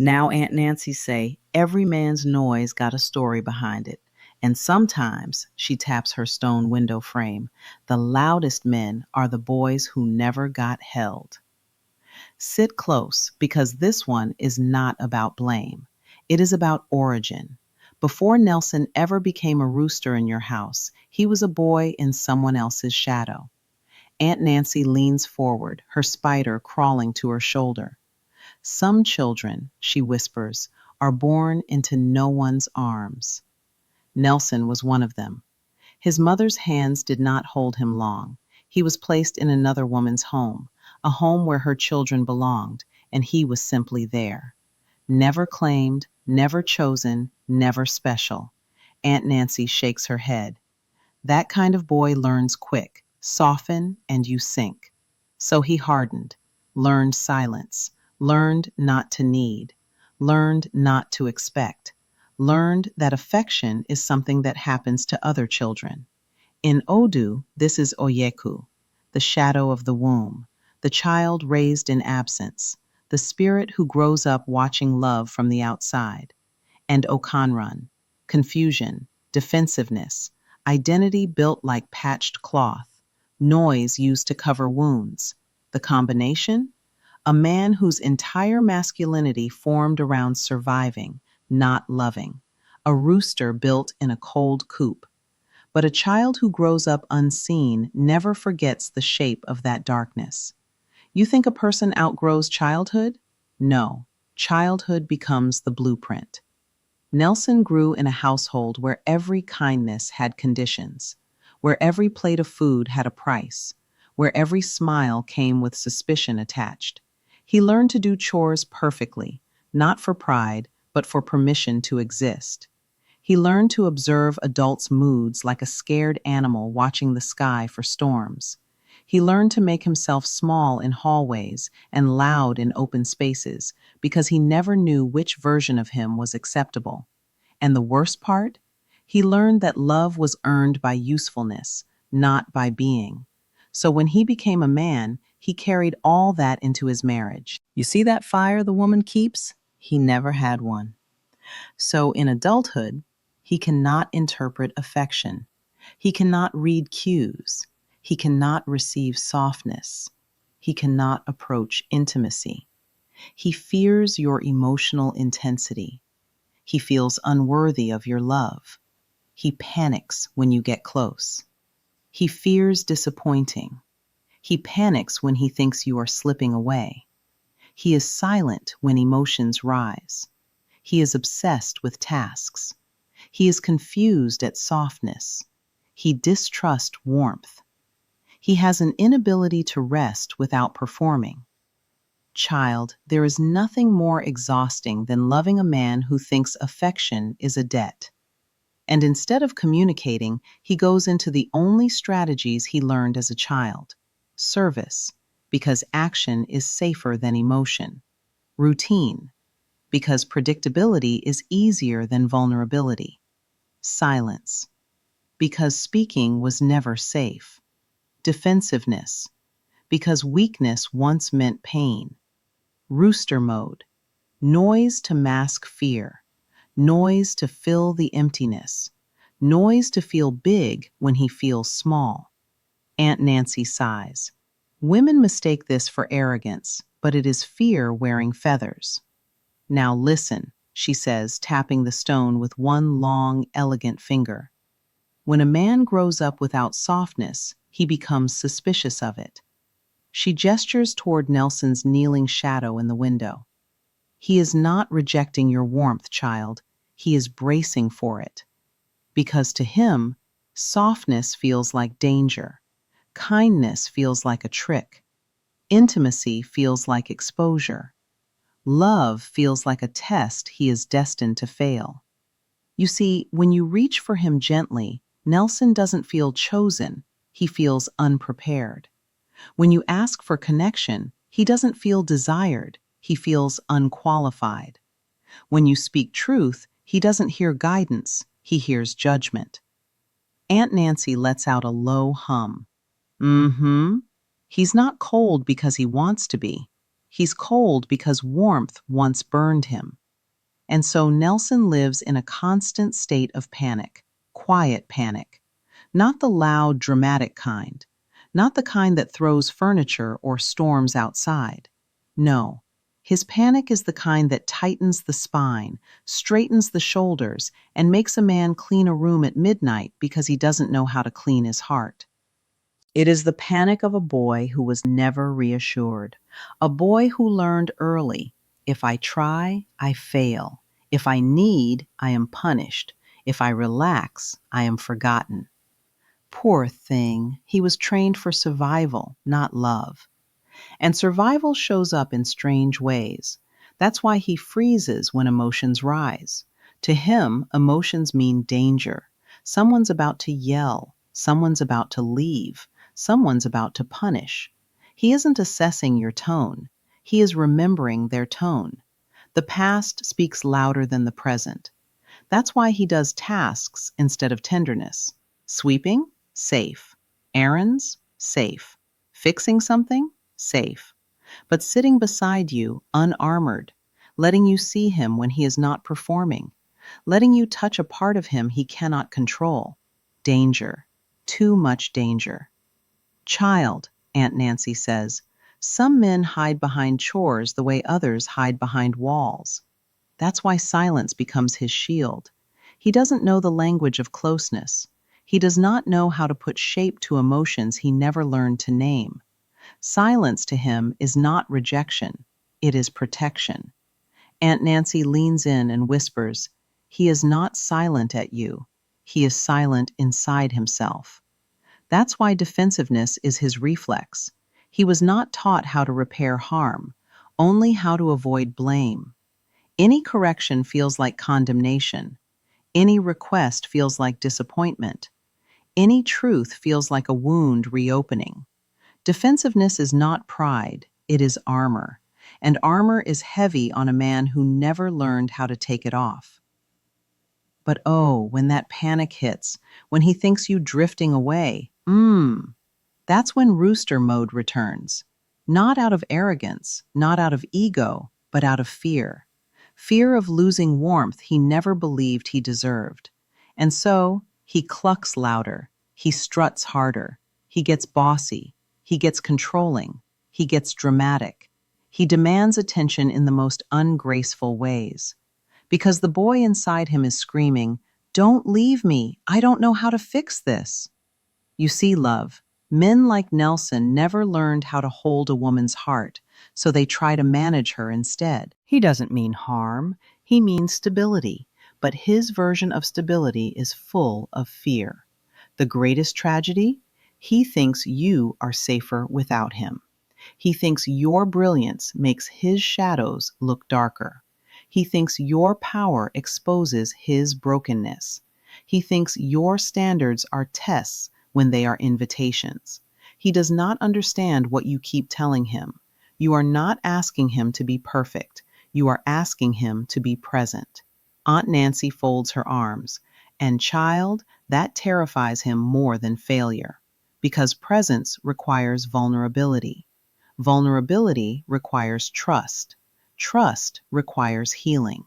Now Aunt Nancy say, every man's noise got a story behind it. And sometimes, she taps her stone window frame, the loudest men are the boys who never got held. Sit close because this one is not about blame. It is about origin. Before Nelson ever became a rooster in your house, he was a boy in someone else's shadow. Aunt Nancy leans forward, her spider crawling to her shoulder. Some children, she whispers, are born into no one's arms. Nelson was one of them. His mother's hands did not hold him long. He was placed in another woman's home, a home where her children belonged, and he was simply there. Never claimed, never chosen, never special. Aunt Nancy shakes her head. That kind of boy learns quick, soften, and you sink. So he hardened, learned silence, learned not to need, learned not to expect, learned that affection is something that happens to other children. In Odu, this is Oyeku, the shadow of the womb, the child raised in absence, the spirit who grows up watching love from the outside. And Okanran, confusion, defensiveness, identity built like patched cloth, noise used to cover wounds. The combination? A man whose entire masculinity formed around surviving, not loving. A rooster built in a cold coop. But a child who grows up unseen never forgets the shape of that darkness. You think a person outgrows childhood? No, childhood becomes the blueprint. Nelson grew in a household where every kindness had conditions, where every plate of food had a price, where every smile came with suspicion attached. He learned to do chores perfectly, not for pride, but for permission to exist. He learned to observe adults' moods like a scared animal watching the sky for storms. He learned to make himself small in hallways and loud in open spaces because he never knew which version of him was acceptable. And the worst part? He learned that love was earned by usefulness, not by being. So when he became a man, he carried all that into his marriage. You see that fire the woman keeps? He never had one. So in adulthood, he cannot interpret affection. He cannot read cues. He cannot receive softness. He cannot approach intimacy. He fears your emotional intensity. He feels unworthy of your love. He panics when you get close. He fears disappointing. He panics when he thinks you are slipping away. He is silent when emotions rise. He is obsessed with tasks. He is confused at softness. He distrusts warmth. He has an inability to rest without performing. Child, there is nothing more exhausting than loving a man who thinks affection is a debt. And instead of communicating, he goes into the only strategies he learned as a child: service, because action is safer than emotion; routine, because predictability is easier than vulnerability; silence, because speaking was never safe; defensiveness, because weakness once meant pain; rooster mode, noise to mask fear, noise to fill the emptiness, noise to feel big when he feels small. Aunt Nancy sighs. Women mistake this for arrogance, but it is fear wearing feathers. Now listen, she says, tapping the stone with one long, elegant finger. When a man grows up without softness, he becomes suspicious of it. She gestures toward Nelson's kneeling shadow in the window. He is not rejecting your warmth, child. He is bracing for it. Because to him, softness feels like danger. Kindness feels like a trick. Intimacy feels like exposure. Love feels like a test he is destined to fail. You see, when you reach for him gently, Nelson doesn't feel chosen. He feels unprepared. When you ask for connection, he doesn't feel desired. He feels unqualified. When you speak truth, he doesn't hear guidance. He hears judgment. Aunt Nancy lets out a low hum. Mm-hmm. He's not cold because he wants to be. He's cold because warmth once burned him. And so Nelson lives in a constant state of panic, quiet panic. Not the loud, dramatic kind. Not the kind that throws furniture or storms outside. No. His panic is the kind that tightens the spine, straightens the shoulders, and makes a man clean a room at midnight because he doesn't know how to clean his heart. It is the panic of a boy who was never reassured, a boy who learned early, if I try, I fail. If I need, I am punished. If I relax, I am forgotten. Poor thing, he was trained for survival, not love. And survival shows up in strange ways. That's why he freezes when emotions rise. To him, emotions mean danger. Someone's about to yell. Someone's about to leave. Someone's about to punish. He isn't assessing your tone. He is remembering their tone. The past speaks louder than the present. That's why he does tasks instead of tenderness. Sweeping? Safe. Errands? Safe. Fixing something? Safe. But sitting beside you, unarmored, letting you see him when he is not performing, letting you touch a part of him he cannot control. Danger. Too much danger. Child, Aunt Nancy says, some men hide behind chores the way others hide behind walls. That's why silence becomes his shield. He doesn't know the language of closeness. He does not know how to put shape to emotions he never learned to name. Silence to him is not rejection, it is protection. Aunt Nancy leans in and whispers, he is not silent at you. He is silent inside himself. That's why defensiveness is his reflex. He was not taught how to repair harm, only how to avoid blame. Any correction feels like condemnation. Any request feels like disappointment. Any truth feels like a wound reopening. Defensiveness is not pride, it is armor. And armor is heavy on a man who never learned how to take it off. But oh, when that panic hits, when he thinks you drifting away, that's when rooster mode returns. Not out of arrogance, not out of ego, but out of fear. Fear of losing warmth he never believed he deserved. And so, he clucks louder, he struts harder, he gets bossy, he gets controlling, he gets dramatic. He demands attention in the most ungraceful ways. Because the boy inside him is screaming, "Don't leave me, I don't know how to fix this." You see, love, men like Nelson never learned how to hold a woman's heart, so they try to manage her instead. He doesn't mean harm, he means stability, but his version of stability is full of fear. The greatest tragedy? He thinks you are safer without him. He thinks your brilliance makes his shadows look darker. He thinks your power exposes his brokenness. He thinks your standards are tests when they are invitations. He does not understand what you keep telling him. You are not asking him to be perfect. You are asking him to be present. Aunt Nancy folds her arms. And child, that terrifies him more than failure. Because presence requires vulnerability. Vulnerability requires trust. Trust requires healing.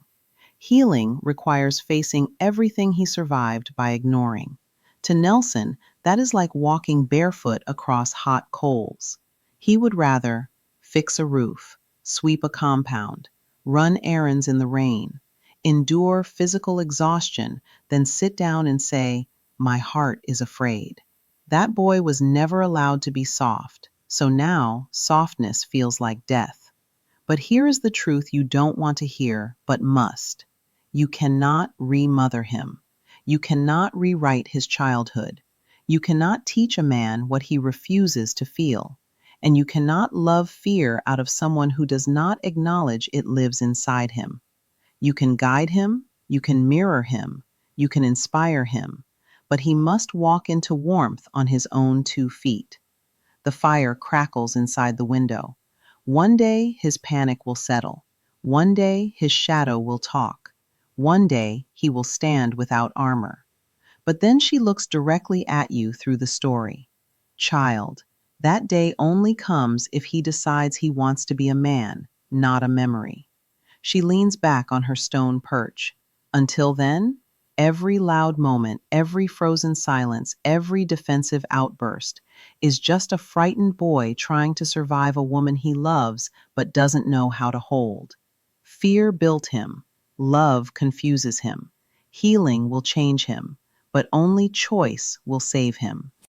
Healing requires facing everything he survived by ignoring. To Nelson, that is like walking barefoot across hot coals. He would rather fix a roof, sweep a compound, run errands in the rain, endure physical exhaustion than sit down and say, "My heart is afraid." That boy was never allowed to be soft, so now softness feels like death. But here is the truth you don't want to hear, but must. You cannot remother him. You cannot rewrite his childhood. You cannot teach a man what he refuses to feel. And you cannot love fear out of someone who does not acknowledge it lives inside him. You can guide him, you can mirror him, you can inspire him, but he must walk into warmth on his own 2 feet. The fire crackles inside the window. One day his panic will settle. One day his shadow will talk. One day he will stand without armor. But then she looks directly at you through the story. Child, That day only comes if he decides he wants to be a man, not a memory. She leans back on her stone perch. Until then, every loud moment, every frozen silence, every defensive outburst is just a frightened boy trying to survive a woman he loves but doesn't know how to hold. Fear built him. Love confuses him. Healing will change him, but only choice will save him.